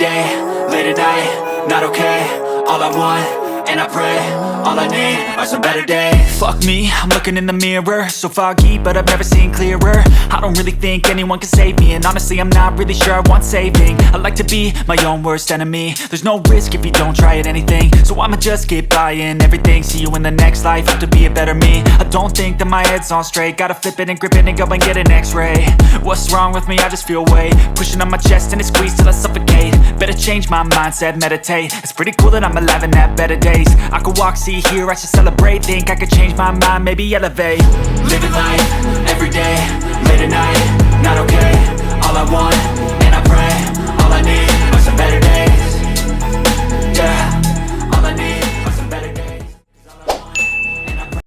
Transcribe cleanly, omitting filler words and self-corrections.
day, late at night, not okay. All I want, and I pray, all I need are some better days. Fuck me, I'm looking in the mirror, so foggy, but I've never seen clearer. I don't really think anyone can save me, and honestly I'm not really sure I want saving. I like to be my own worst enemy. There's no risk if you don't try at anything, so I'ma just keep buying everything. See you in the next life, have to be a better me. I don't think that my head's on straight, gotta flip it and grip it and go and get an x-ray. What's wrong with me? I just feel weight pushing on my chest and it squeezes till I suffocate. Better change my mindset, meditate. It's pretty cool that I'm alive and have better days. I could walk, see, hear, I should celebrate. Think I could change my mind, maybe elevate. Living life, everyday, late at night, not okay. All I want,